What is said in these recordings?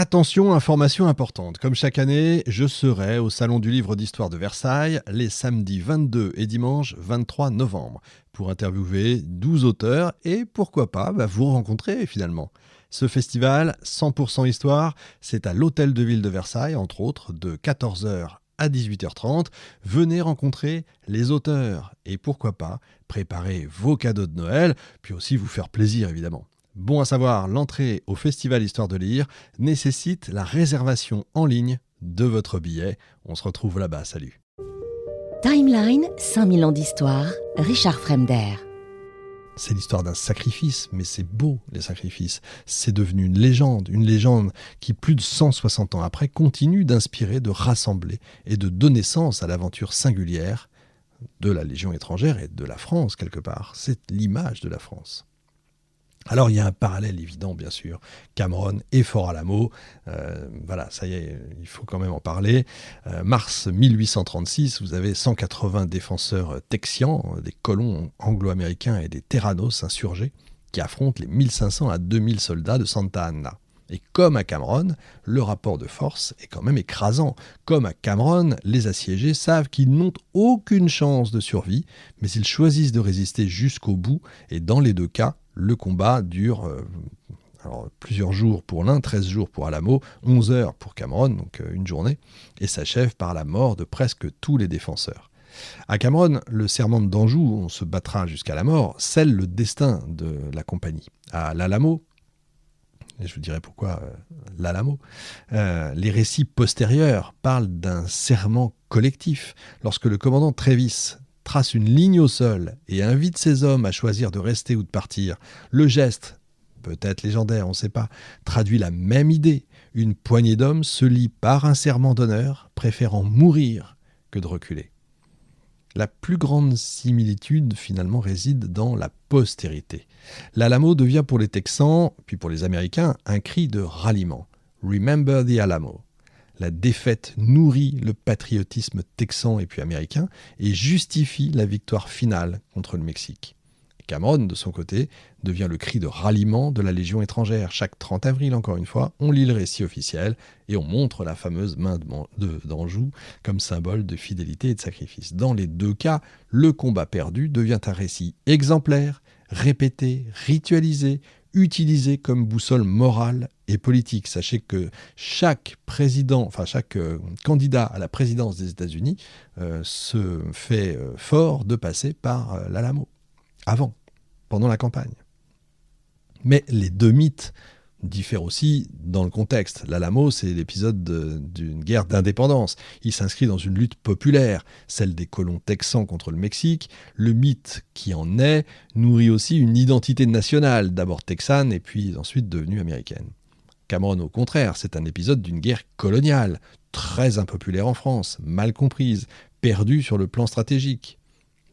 Attention, information importante. Comme chaque année, je serai au Salon du Livre d'Histoire de Versailles les samedis 22 et dimanche 23 novembre pour interviewer 12 auteurs et pourquoi pas vous rencontrer finalement. Ce festival 100% Histoire, c'est à l'Hôtel de Ville de Versailles, entre autres, de 14h à 18h30. Venez rencontrer les auteurs et pourquoi pas préparer vos cadeaux de Noël, puis aussi vous faire plaisir évidemment. Bon à savoir, l'entrée au Festival Histoire de lire nécessite la réservation en ligne de votre billet. On se retrouve là-bas, salut. Timeline, 5000 ans d'histoire, Richard Fremder. C'est l'histoire d'un sacrifice, mais c'est beau, les sacrifices. C'est devenu une légende qui, plus de 160 ans après, continue d'inspirer, de rassembler et de donner sens à l'aventure singulière de la Légion étrangère et de la France, quelque part. C'est l'image de la France. Alors, il y a un parallèle évident, bien sûr. Cameron et Fort Alamo, ça y est, il faut quand même en parler. Mars 1836, vous avez 180 défenseurs texians, des colons anglo-américains et des terranos insurgés, qui affrontent les 1500 à 2000 soldats de Santa Anna. Et comme à Cameron, le rapport de force est quand même écrasant. Comme à Cameron, les assiégés savent qu'ils n'ont aucune chance de survie, mais ils choisissent de résister jusqu'au bout, et dans les deux cas, le combat dure plusieurs jours pour l'un, 13 jours pour Alamo, 11 heures pour Cameron, donc une journée, et s'achève par la mort de presque tous les défenseurs. À Cameron, le serment d'Anjou, on se battra jusqu'à la mort, scelle le destin de la compagnie. À l'Alamo, et je vous dirai pourquoi l'Alamo, les récits postérieurs parlent d'un serment collectif. Lorsque le commandant Travis trace une ligne au sol et invite ses hommes à choisir de rester ou de partir, le geste, peut-être légendaire, on ne sait pas, traduit la même idée. Une poignée d'hommes se lie par un serment d'honneur, préférant mourir que de reculer. La plus grande similitude, finalement, réside dans la postérité. L'Alamo devient pour les Texans, puis pour les Américains, un cri de ralliement. « Remember the Alamo ». La défaite nourrit le patriotisme texan et puis américain et justifie la victoire finale contre le Mexique. Cameron, de son côté, devient le cri de ralliement de la Légion étrangère. Chaque 30 avril, encore une fois, on lit le récit officiel et on montre la fameuse main d'Anjou comme symbole de fidélité et de sacrifice. Dans les deux cas, le combat perdu devient un récit exemplaire, répété, ritualisé, utilisé comme boussole morale et politique. Sachez que chaque candidat à la présidence des États-Unis se fait fort de passer par l'Alamo, pendant la campagne. Mais les deux mythes diffèrent aussi dans le contexte. L'Alamo, c'est l'épisode d'une guerre d'indépendance. Il s'inscrit dans une lutte populaire, celle des colons texans contre le Mexique. Le mythe qui en est nourrit aussi une identité nationale, d'abord texane et puis ensuite devenue américaine. Cameron, au contraire, c'est un épisode d'une guerre coloniale, très impopulaire en France, mal comprise, perdue sur le plan stratégique.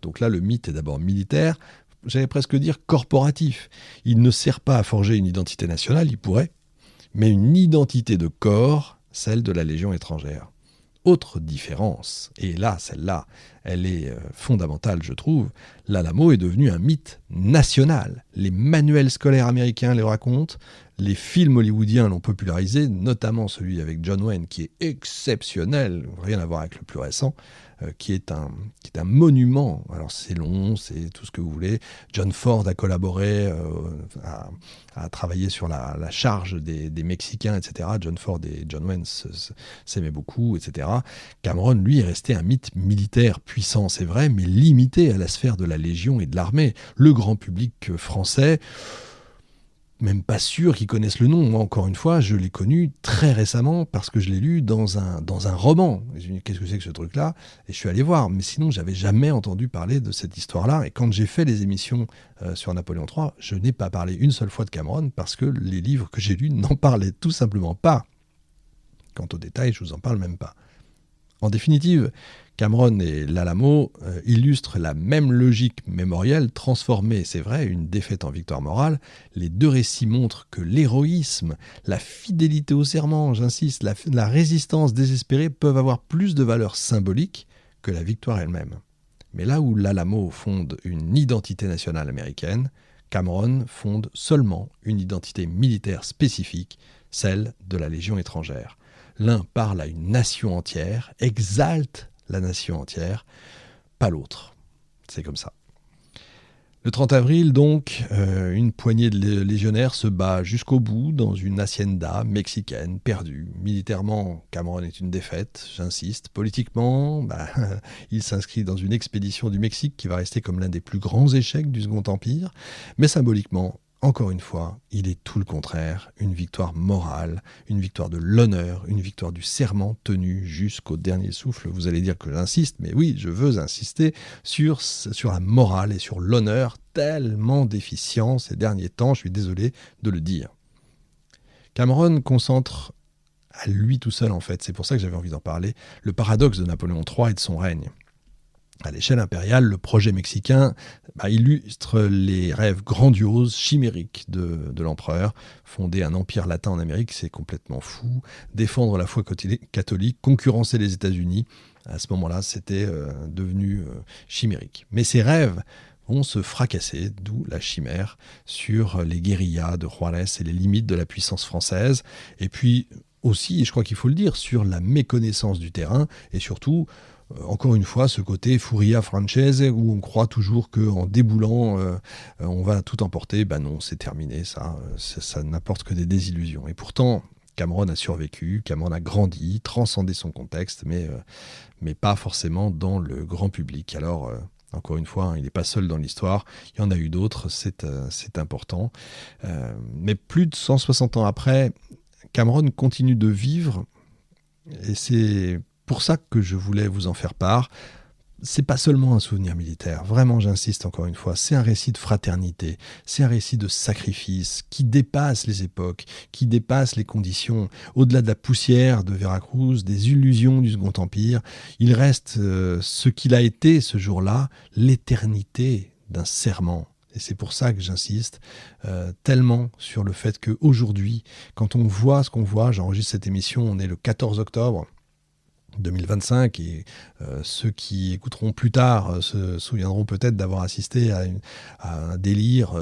Donc là, le mythe est d'abord militaire, j'allais presque dire corporatif. Il ne sert pas à forger une identité nationale, il pourrait, mais une identité de corps, celle de la Légion étrangère. Autre différence, et là, celle-là, elle est fondamentale, je trouve, l'Alamo est devenu un mythe national. Les manuels scolaires américains les racontent, les films hollywoodiens l'ont popularisé, notamment celui avec John Wayne, qui est exceptionnel, rien à voir avec le plus récent, qui est un monument. Alors c'est long, c'est tout ce que vous voulez. John Ford a collaboré, a travaillé sur la charge des Mexicains, etc. John Ford et John Wayne s'aimaient beaucoup, etc. Cameron, lui, est resté un mythe militaire puissant, c'est vrai, mais limité à la sphère de la Légion et de l'armée. Le grand public français, même pas sûr qu'ils connaissent le nom. Moi, encore une fois, je l'ai connu très récemment parce que je l'ai lu dans un roman. J'ai dit, qu'est-ce que c'est que ce truc-là ? Et je suis allé voir. Mais sinon, j'avais jamais entendu parler de cette histoire-là. Et quand j'ai fait les émissions sur Napoléon III, je n'ai pas parlé une seule fois de Cameron parce que les livres que j'ai lus n'en parlaient tout simplement pas. Quant aux détails, je vous en parle même pas. En définitive, Cameron et l'Alamo illustrent la même logique mémorielle transformée, c'est vrai, une défaite en victoire morale. Les deux récits montrent que l'héroïsme, la fidélité au serment, j'insiste, la résistance désespérée peuvent avoir plus de valeur symbolique que la victoire elle-même. Mais là où l'Alamo fonde une identité nationale américaine, Cameron fonde seulement une identité militaire spécifique, celle de la Légion étrangère. L'un parle à une nation entière, exalte la nation entière, pas l'autre. C'est comme ça. Le 30 avril, donc, une poignée de légionnaires se bat jusqu'au bout dans une hacienda mexicaine perdue. Militairement, Cameron est une défaite, j'insiste. Politiquement, il s'inscrit dans une expédition du Mexique qui va rester comme l'un des plus grands échecs du Second Empire. Mais symboliquement, encore une fois, il est tout le contraire, une victoire morale, une victoire de l'honneur, une victoire du serment tenu jusqu'au dernier souffle. Vous allez dire que j'insiste, mais oui, je veux insister sur la morale et sur l'honneur, tellement déficient ces derniers temps, je suis désolé de le dire. Cameron concentre à lui tout seul, en fait, c'est pour ça que j'avais envie d'en parler, le paradoxe de Napoléon III et de son règne. À l'échelle impériale, le projet mexicain illustre les rêves grandioses, chimériques de l'empereur. Fonder un empire latin en Amérique, c'est complètement fou. Défendre la foi catholique, concurrencer les États-Unis, à ce moment-là, c'était devenu chimérique. Mais ces rêves vont se fracasser, d'où la chimère, sur les guérillas de Juárez et les limites de la puissance française. Et puis aussi, je crois qu'il faut le dire, sur la méconnaissance du terrain et surtout, encore une fois, ce côté furia francese où on croit toujours qu'en déboulant, on va tout emporter. Non, c'est terminé, ça n'apporte que des désillusions. Et pourtant, Cameron a survécu, Cameron a grandi, transcendé son contexte, mais pas forcément dans le grand public. Alors, encore une fois, il n'est pas seul dans l'histoire, il y en a eu d'autres, c'est important. Mais plus de 160 ans après, Cameron continue de vivre, et c'est pour ça que je voulais vous en faire part. C'est pas seulement un souvenir militaire, vraiment j'insiste encore une fois, c'est un récit de fraternité, c'est un récit de sacrifice qui dépasse les époques, qui dépasse les conditions. Au-delà de la poussière de Veracruz, des illusions du Second Empire, il reste ce qu'il a été ce jour-là, l'éternité d'un serment. Et c'est pour ça que j'insiste tellement sur le fait qu'aujourd'hui, quand on voit ce qu'on voit, j'enregistre cette émission, on est le 14 octobre, 2025 et ceux qui écouteront plus tard se souviendront peut-être d'avoir assisté à un délire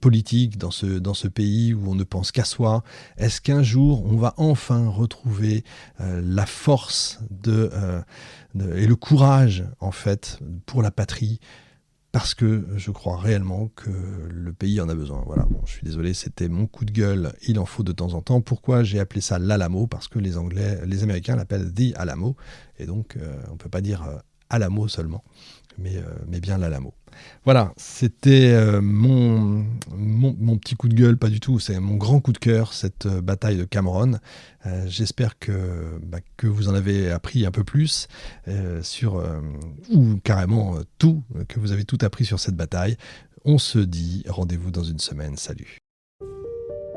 politique dans ce pays où on ne pense qu'à soi. Est-ce qu'un jour on va enfin retrouver la force et le courage en fait pour la patrie? Parce que je crois réellement que le pays en a besoin. Voilà, bon, je suis désolé, c'était mon coup de gueule, il en faut de temps en temps. Pourquoi j'ai appelé ça l'Alamo? Parce que les Américains l'appellent The Alamo, et donc on ne peut pas dire Alamo seulement, mais bien l'Alamo. Voilà, c'était mon petit coup de gueule, pas du tout, c'est mon grand coup de cœur, cette bataille de Cameron. J'espère que vous en avez appris un peu plus ou carrément tout, que vous avez tout appris sur cette bataille. On se dit rendez-vous dans une semaine, salut.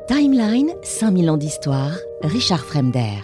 Timeline, 5000 ans d'histoire, Richard Fremder.